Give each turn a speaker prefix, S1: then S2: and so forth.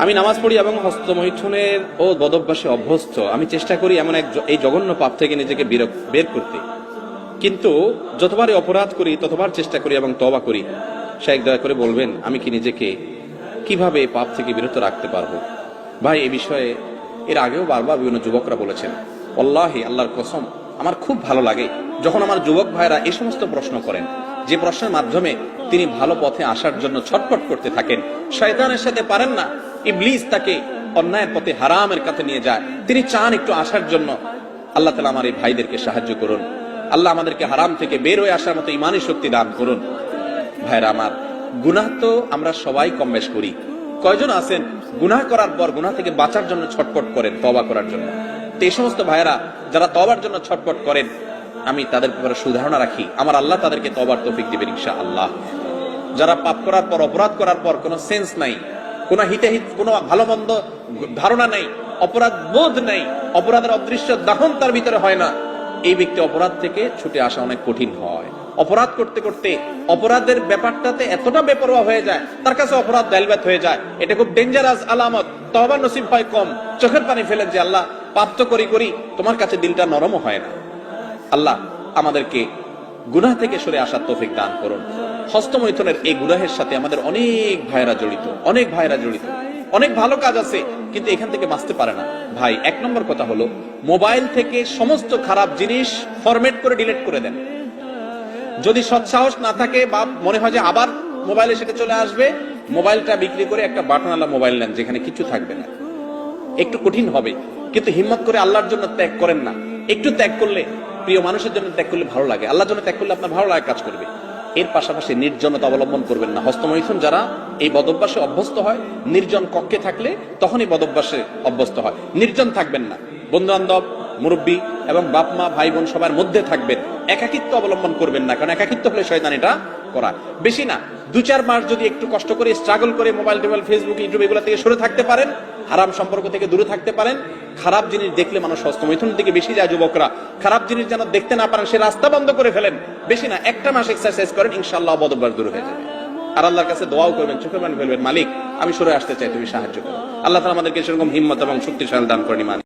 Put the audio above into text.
S1: আমি নামাজ পড়ি এবং হস্তমৈথুনের ও বদভ্যাসে অভ্যস্ত। আমি চেষ্টা করি এমন এই জঘন্য পাপ থেকে নিজেকে বের করতে, কিন্তু যতবারই অপরাধ করি ততবার চেষ্টা করি এবং তওবা করি। শাইখ দয়া করে বলবেন আমি কি নিজেকে কিভাবে এই পাপ থেকে বিরত রাখতে পারবো? ভাই, এই বিষয়ে এর আগেও বারবার বিভিন্ন যুবকরা বলেছেন। আল্লাহি, আল্লাহর কসম, আমার খুব ভালো লাগে যখন আমার যুবক ভাইরা এই সমস্ত প্রশ্ন করেন, যে প্রশ্নের মাধ্যমে তিনি ভালো পথে আসার জন্য ছটফট করতে থাকেন। শয়তানের সাথে পারেন না, ইবলিস তাকে অন্যায়ের পথে হারামের কাছে নিয়ে যায়, তিনি চান একটু আসার জন্য। আল্লাহ তাআলা আমার এই ভাইদেরকে সাহায্য করুন। আল্লাহ আমাদেরকে হারাম থেকে বের হয়ে আসার মতো ঈমানী শক্তি দান করুন। ভাইরা আমার, গুনাহ তো আমরা সবাই কম বেশ করি। কয়জন আছেন গুনাহ করার পর গুনাহ থেকে বাঁচার জন্য ছটফট করেন, তওবা করার জন্য? তো এই সমস্ত ভাইরা যারা তওবার জন্য ছটফট করেন, আমি তাদের ব্যাপারে সুধারণা রাখি, আমার আল্লাহ তাদেরকে তওবার তৌফিক দিবেন ইনশাআল্লাহ। যারা পাপ করার পর, অপরাধ করার পর কোনো সেন্স নাই, কোনো হিতাহিত, কোনো ভালো মন্দ ধারণা নাই, অপরাধ বোধ নাই, অপরাধের অদৃশ্য দাহন তার ভিতরে হয় না, এই ব্যক্তি অপরাধ থেকে ছুটে আসা অনেক কঠিন হয়। অপরাধ করতে করতে অপরাধের ব্যাপারটাতে এতটা বেপরোয়া হয়ে যায়, তার কাছে অপরাধ দাইলবাত হয়ে যায়। এটা খুব ডেঞ্জারাস আলামত। তওবা নসিব হয় কম, চোখের পানি ফেলেন যে আল্লাহ পাপ তো করি, তোমার কাছে দিলটা নরমও হয় না। আল্লাহ আমাদেরকে গুনাহ থেকে সরে আসার তৌফিক দান করুন। হস্তমৈথুনের এই গুনাহের সাথে আমাদের অনেক ভাইরা জড়িত, অনেক ভালো কাজ আছে, কিন্তু এখান থেকে বাঁচতে পারে না। ভাই, এক নম্বর কথা হলো, মোবাইল থেকে সমস্ত খারাপ জিনিস ফরম্যাট করে ডিলিট করে দেন। যদি সৎসাহস না থাকে বা মনে হয় যে আবার মোবাইলে সেটা চলে আসবে, মোবাইলটা বিক্রি করে একটা বাটনওয়ালা মোবাইল নেন যেখানে কিছু থাকবে না। একটু কঠিন হবে, কিন্তু হিম্মত করে আল্লাহর জন্য ত্যাগ করেন না। একটু ত্যাগ করলে, প্রিয় মানুষের জন্য ত্যাগ করলে ভালো লাগে, আল্লাহর জন্য ত্যাগ করলে আপনার ভালো লাগে কাজ করবে। এর পাশাপাশি নির্জনতা অবলম্বন করবেন না। হস্তমৈথুন যারা এই বদভ্যাসে অভ্যস্ত হয়, নির্জন কক্ষে থাকলে তখনই বদভ্যাসে অভ্যস্ত হয়। নির্জন থাকবেন না, বন্ধু বান্ধব, মুরব্বী এবং বাপ মা ভাই বোন সবার মধ্যে থাকবেন। একাকিত্ব অবলম্বন করবেন না, কারণ একাকিত্ব হলে শয়তান এটা করা। বেশি না, 2-4 মাস যদি একটু কষ্ট করে স্ট্রাগল করে মোবাইল টোবাইল, ফেসবুক, ইউটিউব এগুলো থেকে সরে থাকতে পারেন, হারাম সম্পর্ক থেকে দূরে থাকতে পারেন। খারাপ জিনিস দেখলে মানুষ হস্তমৈথুন থেকে বেশি যায়। যুবকরা খারাপ জিনিস যেন দেখতে না পারেন, সে রাস্তা বন্ধ করে ফেলেন। বেশি না, 1টা মাস এক্সারসাইজ করেন, ইনশাআল্লাহ বদভ্যাস দূর হয়ে যাবে। আর আল্লাহর কাছে দোয়াও করবেন, চোখের পানি ফেলবেন, মালিক আমি সরে আসতে চাই, তুমি সাহায্য করো। আল্লাহ তাআলা আমাদেরকে সেরকম হিম্মত এবং শক্তিশালী দান করেন।